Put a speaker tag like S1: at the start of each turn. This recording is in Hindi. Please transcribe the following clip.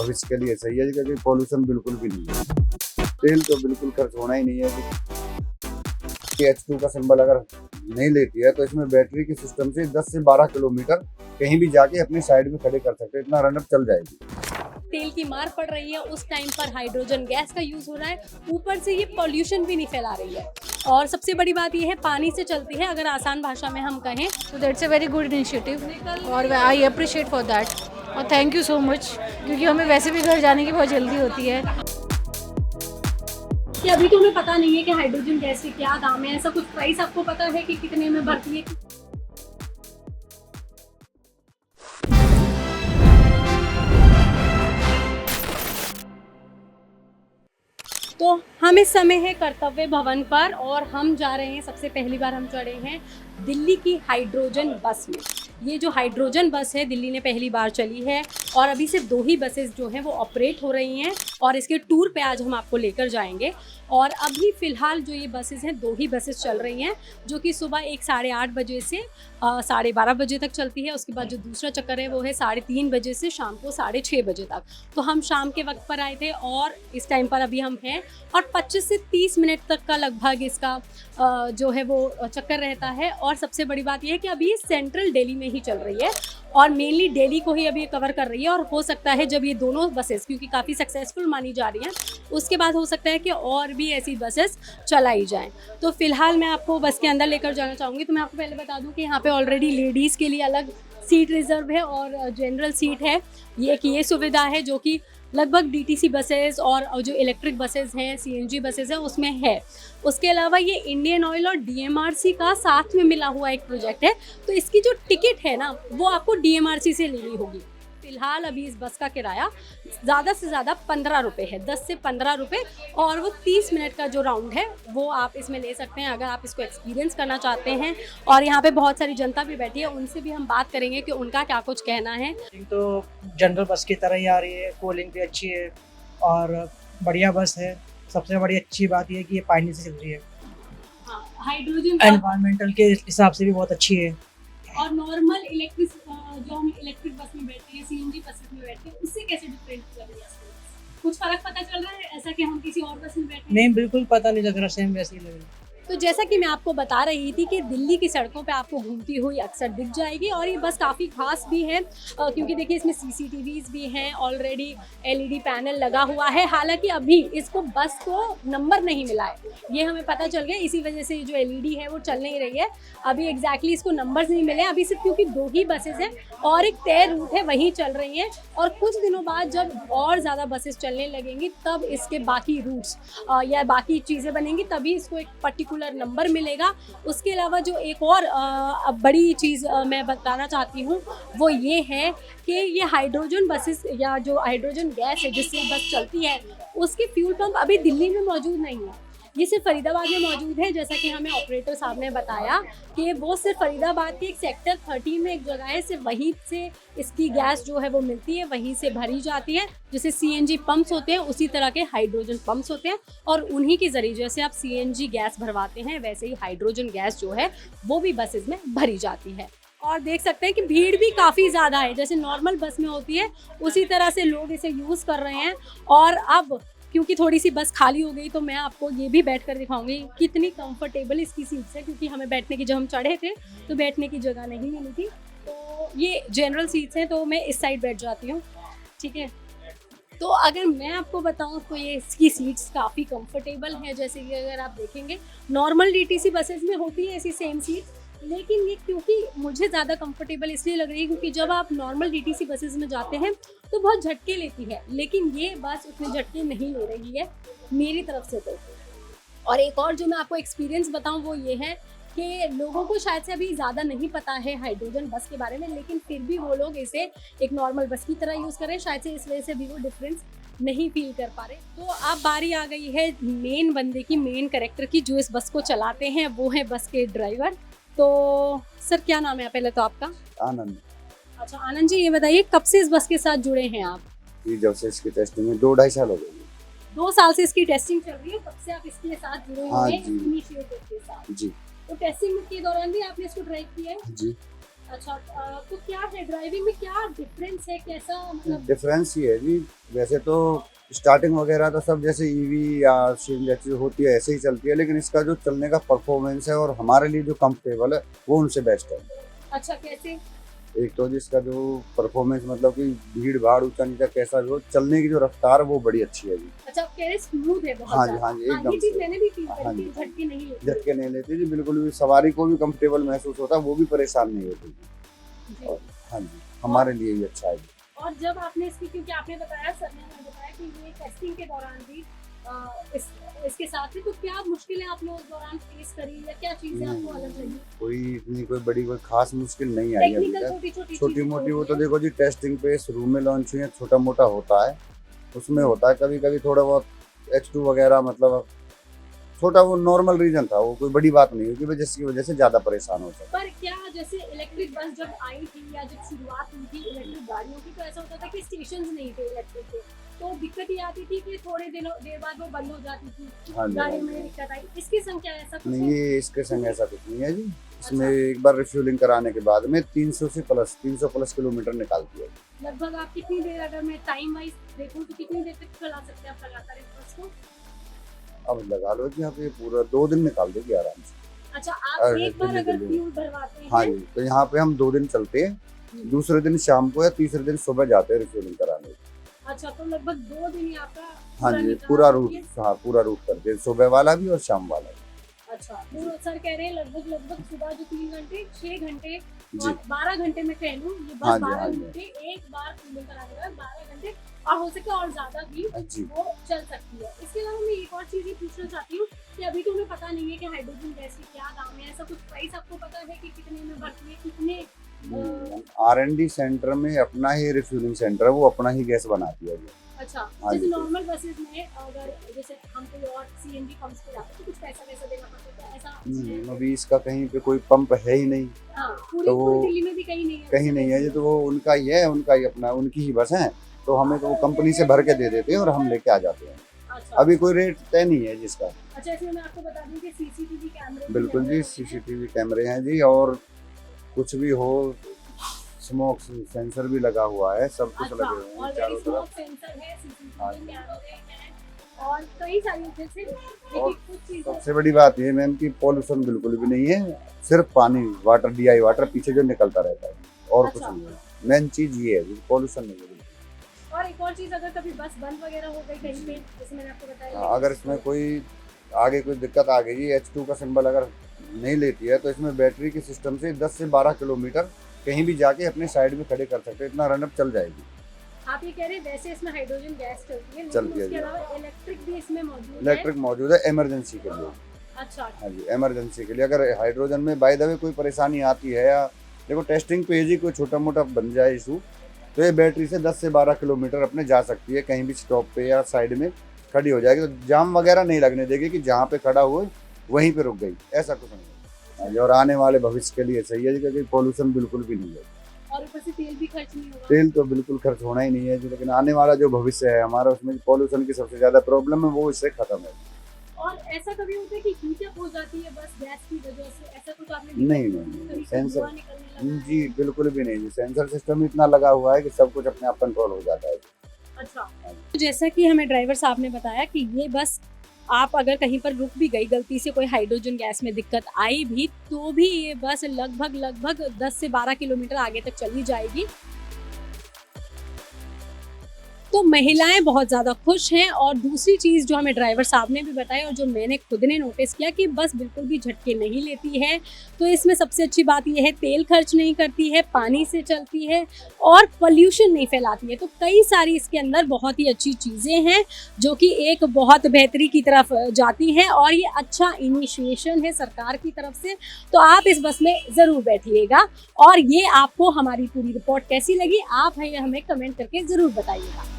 S1: भविष्य के लिए सही है, क्योंकि पॉल्यूशन बिल्कुल भी नहीं है। तेल तो बिल्कुल खर्च होना ही नहीं है। कि H2 का सिंबल अगर नहीं लेती है तो इसमें बैटरी के सिस्टम से 10 से 12 किलोमीटर कहीं भी जाके अपने साइड में खड़े कर सकते हैं, इतना रनअप चल जाएगी।
S2: तेल की मार पड़ रही है, उस टाइम पर हाइड्रोजन गैस का यूज हो रहा है, ऊपर से ये पॉल्यूशन भी नहीं फैला रही है। और सबसे बड़ी बात ये है, पानी से चलती है, अगर आसान भाषा में हम कहें
S3: तो that's a very good initiative और आई अप्रिशिएट फॉर दैट और थैंक यू सो मच, क्योंकि हमें वैसे भी घर जाने की बहुत जल्दी होती है।
S2: कि अभी तो हमें पता नहीं है कि हाइड्रोजन गैस के क्या दाम है, ऐसा कुछ प्राइस आपको पता है कि कितने में भरती है? तो हम इस समय है कर्तव्य भवन पर और हम जा रहे हैं, सबसे पहली बार हम चढ़े हैं दिल्ली की हाइड्रोजन बस में। ये जो हाइड्रोजन बस है दिल्ली ने पहली बार चली है और अभी से 2 ही बसेस जो हैं वो ऑपरेट हो रही हैं और इसके टूर पे आज हम आपको लेकर जाएंगे। और अभी फ़िलहाल जो ये बसेस हैं 2 ही बसेस चल रही हैं, जो कि सुबह 8:30 बजे से 12:30 बजे तक चलती है। उसके बाद जो दूसरा चक्कर है वो है 3:30 बजे से शाम को 6:30 बजे तक। तो हम शाम के वक्त पर आए थे और इस टाइम पर अभी हम हैं और 25 से 30 मिनट तक का लगभग इसका जो है वो चक्कर रहता है। और सबसे बड़ी बात यह है कि अभी ये सेंट्रल दिल्ली में ही चल रही है और मेनली दिल्ली को ही अभी कवर कर रही है। और हो सकता है जब ये दोनों बसेस, क्योंकि काफ़ी सक्सेसफुल मानी जा रही हैं, उसके बाद हो सकता है कि और भी ऐसी बसेस चलाई जाएं। तो फिलहाल मैं आपको बस के अंदर लेकर जाना चाहूँगी। तो मैं आपको पहले बता दूं कि यहाँ पे ऑलरेडी लेडीज़ के लिए अलग सीट रिजर्व है और जनरल सीट है। ये सुविधा है जो कि लगभग डीटीसी बसेस और जो इलेक्ट्रिक बसेस हैं, सीएनजी बसेस हैं, उसमें है। उसके अलावा ये इंडियन ऑयल और डीएमआरसी का साथ में मिला हुआ एक प्रोजेक्ट है, तो इसकी जो टिकट है ना वो आपको डीएमआरसी से लेनी होगी। फिलहाल अभी इस बस का किराया ज़्यादा से ज़्यादा 15 रुपये है, 10 से 15 रुपये, और वो 30 मिनट का जो राउंड है वो आप इसमें ले सकते हैं अगर आप इसको एक्सपीरियंस करना चाहते हैं। और यहाँ पे बहुत सारी जनता भी बैठी है, उनसे भी हम बात करेंगे कि उनका क्या कुछ कहना है।
S4: तो जनरल बस की तरह ही आ रही है, कूलिंग भी अच्छी है और बढ़िया बस है। सबसे बड़ी अच्छी बात यह है कि ये पानी से चल रही है,
S2: हाइड्रोजन
S4: एनवायरमेंटल के हिसाब से भी बहुत अच्छी है।
S2: और नॉर्मल इलेक्ट्रिक जो हम इलेक्ट्रिक बस में बैठते हैं, सीएनजी बस में बैठते हैं, उससे कैसे डिफरेंट लग रही है? कुछ फर्क पता चल रहा है ऐसा कि हम किसी और बस में बैठे हैं?
S4: नहीं, बिल्कुल पता नहीं लग रहा, सेम वैसे ही लग रहा है।
S2: तो जैसा कि मैं आपको बता रही थी कि दिल्ली की सड़कों पे आपको घूमती हुई अक्सर दिख जाएगी और ये बस काफ़ी खास भी है क्योंकि देखिए इसमें सीसीटीवीज़ भी हैं, ऑलरेडी एलईडी पैनल लगा हुआ है। हालांकि अभी इसको बस को नंबर नहीं मिला है, ये हमें पता चल गया, इसी वजह से जो एलईडी है वो चल नहीं रही है। अभी एग्जैक्टली इसको नंबर्स नहीं मिले अभी, सिर्फ क्योंकि 2 ही बसेस हैं और एक तय रूट है वहीं चल रही हैं। और कुछ दिनों बाद जब और ज़्यादा बसेस चलने लगेंगी तब इसके बाकी रूट्स या बाकी चीज़ें बनेंगी, तभी इसको एक पर्टिकुलर नंबर मिलेगा। उसके अलावा जो एक और बड़ी चीज़ मैं बताना चाहती हूँ वो ये है कि ये हाइड्रोजन बसेस या जो हाइड्रोजन गैस है जिससे बस चलती है उसके फ्यूल पंप अभी दिल्ली में मौजूद नहीं है, ये सिर्फ फरीदाबाद में मौजूद है। जैसा कि हमें ऑपरेटर साहब ने बताया कि वो सिर्फ फरीदाबाद के एक सेक्टर 13 में एक जगह है, सिर्फ वहीं से इसकी गैस जो है वो मिलती है, वहीं से भरी जाती है। जैसे सीएनजी पंप्स होते हैं उसी तरह के हाइड्रोजन पंप्स होते हैं और उन्हीं के ज़रिए जैसे आप सीएनजी गैस भरवाते हैं वैसे ही हाइड्रोजन गैस जो है वो भी बसेस में भरी जाती है। और देख सकते हैं कि भीड़ भी काफ़ी ज़्यादा है, जैसे नॉर्मल बस में होती है उसी तरह से लोग इसे यूज़ कर रहे हैं। और अब क्योंकि थोड़ी सी बस खाली हो गई तो मैं आपको ये भी बैठ कर दिखाऊंगी कितनी कंफर्टेबल इसकी सीट्स है, क्योंकि हमें बैठने की, जब हम चढ़े थे तो बैठने की जगह नहीं मिली थी। तो ये जनरल सीट्स हैं तो मैं इस साइड बैठ जाती हूँ, ठीक है। तो अगर मैं आपको बताऊं तो ये इसकी सीट्स काफ़ी कंफर्टेबल हैं। जैसे कि अगर आप देखेंगे नॉर्मल डीटीसी बसेस में होती है ऐसी सेम सीट्स, लेकिन ये क्योंकि मुझे ज़्यादा कंफर्टेबल इसलिए लग रही है क्योंकि जब आप नॉर्मल डीटीसी बसेस में जाते हैं तो बहुत झटके लेती है, लेकिन ये बस उतने झटके नहीं ले रही है मेरी तरफ से तो। और एक और जो मैं आपको एक्सपीरियंस बताऊं वो ये है कि लोगों को शायद से अभी ज़्यादा नहीं पता है हाइड्रोजन बस के बारे में, लेकिन फिर भी वो लोग इसे एक नॉर्मल बस की तरह यूज़ करें, शायद से इस वजह से भी वो डिफरेंस नहीं फील कर पा रहे। तो अब बारी आ गई है मेन बंदे की, मेन कैरेक्टर की, जो इस बस को चलाते हैं वो है बस के ड्राइवर। तो सर क्या नाम है पहले तो आपका?
S1: आनंद।
S2: अच्छा आनंद जी, ये बताइए कब से इस बस के साथ जुड़े हैं आप?
S1: ये जब से इसकी टेस्टिंग में 2-2.5 साल हो गए।
S2: 2 साल से इसकी टेस्टिंग चल रही है, तब से आप इसके साथ जुड़े
S1: हाँ
S2: हुए हैं
S1: जी।
S2: इनिशिएटिव के साथ।
S1: जी
S2: तो टेस्टिंग के दौरान भी आपने इसको ड्राइव किया है?
S1: जी।
S2: अच्छा तो क्या है ड्राइविंग में, क्या डिफरेंस है, कैसा मतलब?
S1: डिफरेंस ये है जी, वैसे तो स्टार्टिंग वगैरह तो सब जैसे ईवी या जैसी होती है ऐसे ही चलती है, लेकिन इसका जो चलने का परफॉर्मेंस है और हमारे लिए जो कंफर्टेबल है वो उनसे बेस्ट है।
S2: अच्छा कैसे?
S1: एक तो जिसका जो परफॉर्मेंस मतलब कि भीड़ भाड़ ऊंचा नीचा कैसा भी हो, चलने की जो रफ्तार है वो बड़ी अच्छी है जी।
S2: अच्छा आप कह रहे स्मूथ है बहुत
S1: हाँ जी,
S2: ज़्यादा।
S1: हाँ जी, एकदम
S2: ये चीज
S1: से।
S2: मैंने भी फील
S1: हाँ
S2: करी
S1: जी।
S2: कि झटके नहीं लेती।
S1: झटके नहीं लेती जी, बिल्कुल भी सवारी को भी कंफर्टेबल महसूस होता है, वो भी परेशान नहीं होती जी।
S2: जी।
S1: और हाँ जी, हमारे लिए भी अच्छा है जी।
S2: और जब आपने इसकी, क्योंकि आपने बताया, सर ने हमें बताया कि ये टेस्टिंग के दौरान भी इसके साथ ही, तो क्या मुश्किलें आपने उस दौरान फेस करी या क्या चीजें आपको अलग लगी?
S1: कोई इतनी कोई बड़ी कोई खास मुश्किल नहीं आई अभी
S2: टेक्निकल
S1: तक।
S2: छोटी छोटी
S1: छोटी मोटी वो तो देखो जी, टेस्टिंग पे शुरू में लॉन्च हुई है, छोटा मोटा होता है, उसमें होता है कभी कभी थोड़ा बहुत H2 वगैरह, मतलब छोटा वो नॉर्मल रीजन था, वो कोई बड़ी बात नहीं हुई कि जिसकी वजह से ज्यादा परेशान हो सकता।
S2: पर क्या जैसे इलेक्ट्रिक बस जब आई थी या जब शुरुआत हुई थी इलेक्ट्रिक गाड़ियों की, तो ऐसा होता था कि स्टेशंस नहीं थे इलेक्ट्रिक के, तो दिक्कत ये आती थी कि थोड़े देर बाद वो बंद हो जाती थी,
S1: हाँ जी,
S2: गाड़ियों
S1: हाँ
S2: में
S1: जी।
S2: दिक्कत आई। इसकी संख्या ऐसा कुछ
S1: नहीं,
S2: है?
S1: ये इसके संग ऐसा कुछ नहीं है जी। इसमें एक बार रिफ्यूलिंग कराने के बाद में 300 प्लस किलोमीटर निकालती है।
S2: लगभग आप कितनी देर, अगर मैं टाइम वाइज देखूं तो कितनी देर तक चला सकते हैं आप लगातार इस बस को?
S1: अब लगा लो कि आप ये पूरा 2 दिन निकाल देगी आराम से।
S2: अच्छा आप
S1: अरे,
S2: एक बार
S1: दिल्ली
S2: अगर
S1: दिल्ली।
S2: फ्यूल भरवाते हैं?
S1: हाँ जी, तो यहाँ पे हम 2 दिन चलते हैं, दूसरे दिन शाम को या तीसरे दिन सुबह जाते हैं रिफ्यूलिंग कराने।
S2: अच्छा तो लगभग 2 दिन ही आपका
S1: हाँ जी,
S2: निकाल
S1: पूरा
S2: दीजिए।
S1: रूट, हाँ पूरा रूट करते हैं, सुबह वाला भी और शाम वाला भी।
S2: अच्छा तो सर कह रहे हैं लगभग सुबह जो 3 घंटे 6 घंटे
S1: जी।
S2: और 12 घंटे में कह लूँ, ये बस
S1: हाँ जी,
S2: 12
S1: हाँ जी।
S2: घंटे एक बार फूलिंग कराने के बाद 12 घंटे और हो सके और ज्यादा भी
S1: जी।
S2: वो चल सकती है। इसके अलावा मैं एक और चीज ये पूछना चाहती हूँ कि अभी तो हमें पता नहीं है कि हाइड्रोजन गैस की क्या दाम है, ऐसा कुछ प्राइस आपको पता है कि कितने में बढ़ती है, कितने?
S1: R&D सेंटर में अपना ही रिफ्यूलिंग सेंटर है, वो अपना ही गैस बनाती है जी।
S2: अच्छा
S1: हाँ
S2: जैसे
S1: जी।
S2: नॉर्मल बसेस में अगर जैसे हम कोई और CNG पंप्स पे जाते हैं तो कुछ पैसा वैसा देना पड़ता है, ऐसा कुछ है?
S1: अभी इसका कहीं पे कोई पंप है ही नहीं,
S2: हाँ पूरी
S1: तो वो
S2: पूरी दिल्ली में भी कहीं नहीं है?
S1: कहीं नहीं है जी, तो वो उनका ही है, उनका ही अपना, उनकी ही बस है, तो हमें तो वो कंपनी से भर के दे देते हैं और हम लेके आ जाते हैं।
S2: अच्छा
S1: अभी कोई रेट तय नहीं है जिसका।
S2: अच्छा इसमें मैं आपको बता दूं कि CCTV कैमरे भी
S1: बिल्कुल
S2: लगे
S1: जी,
S2: होते हैं।
S1: CCTV कैमरे हैं जी, और कुछ भी हो स्मोक सेंसर भी लगा हुआ है, सब कुछ
S2: अच्छा
S1: लगे हुए हैं
S2: ऑलरेडी
S1: चारों
S2: स्मोक
S1: तरफ।
S2: सेंसर है, CCTV
S1: हाँ।
S2: कैमरे हैं और कई सारी जैसे देखिए
S1: और
S2: कुछ चीजें।
S1: सबसे बड़ी बात ये मैम कि पॉल्यूशन बिल्कुल भी नहीं है, सिर्फ पानी वाटर DI वाटर पीछे जो निकलता रहता है और कुछ
S2: अच्छा।
S1: नहीं है। मेन चीज ये है, पॉल्यूशन नहीं है बिल्कुल।
S2: और एक और चीज, अगर कभी बस बंद वगैरह हो गई कहीं पे, जैसे मैंने आपको बताया
S1: हाँ, अगर इसमें कोई आगे कोई दिक्कत आ गई, H2 का सिंबल अगर नहीं लेती है, तो इसमें बैटरी के सिस्टम से 10 से 12 किलोमीटर कहीं भी जाके अपने साइड में खड़े कर सकते हैं, इतना रनअप चल जाएगी।
S2: आप ये कह रहे हैं वैसे इसमें हाइड्रोजन गैस चलती है, लेकिन
S1: चलती है
S2: उसके
S1: जी।
S2: अलावा इलेक्ट्रिक भी इसमें मौजूद है?
S1: इलेक्ट्रिक मौजूद है इमरजेंसी के लिए।
S2: अच्छा
S1: हाँ जी, इमरजेंसी के लिए अगर हाइड्रोजन में बाय द वे कोई परेशानी आती है, या देखो टेस्टिंग पे जी कोई छोटा मोटा बन जाए इशू, तो ये बैटरी से 10 से 12 किलोमीटर अपने जा सकती है, कहीं भी स्टॉप पे या साइड में खड़ी हो जाएगी, तो जाम वगैरह नहीं लगने देगी कि जहाँ पे खड़ा हुआ वहीं पे रुक गई, ऐसा कुछ नहीं है। हाँ जी, और आने वाले भविष्य के लिए सही है जी, क्योंकि पॉल्यूशन बिल्कुल भी नहीं है।
S2: और ऊपर से तेल भी खर्च नहीं होगा?
S1: तेल तो बिल्कुल खर्च होना ही नहीं है जी, लेकिन आने वाला जो भविष्य है हमारा, उसमें पॉल्यूशन की सबसे ज्यादा प्रॉब्लम है, वो इससे खत्म है।
S2: और ऐसा कभी होता है कि हीटअप हो जाती है बस गैस की वजह से, ऐसा कुछ आपने
S1: नहीं,
S2: देखा है?
S1: नहीं,
S2: कभी
S1: सेंसर-
S2: धुआं निकलने लगा है?
S1: जी बिल्कुल भी नहीं जी, सेंसर सिस्टम इतना लगा हुआ है कि सब कुछ अपने आप कंट्रोल हो जाता है।
S2: अच्छा तो जैसा कि हमें ड्राइवर साहब ने बताया कि ये बस आप अगर कहीं पर रुक भी गई, गलती से कोई हाइड्रोजन गैस में दिक्कत आई भी, तो भी ये बस लगभग 10 से 12 किलोमीटर आगे तक चली जाएगी। तो महिलाएं बहुत ज़्यादा खुश हैं। और दूसरी चीज़ जो हमें ड्राइवर साहब ने भी बताया और जो मैंने खुद ने नोटिस किया कि बस बिल्कुल भी झटके नहीं लेती है। तो इसमें सबसे अच्छी बात यह है तेल खर्च नहीं करती है, पानी से चलती है और पोल्यूशन नहीं फैलाती है। तो कई सारी इसके अंदर बहुत ही अच्छी चीज़ें हैं जो कि एक बहुत बेहतरी की तरफ जाती हैं और ये अच्छा इनिशिएशन है सरकार की तरफ से। तो आप इस बस में ज़रूर बैठिएगा। और ये आपको हमारी पूरी रिपोर्ट कैसी लगी आप हमें कमेंट करके ज़रूर बताइएगा।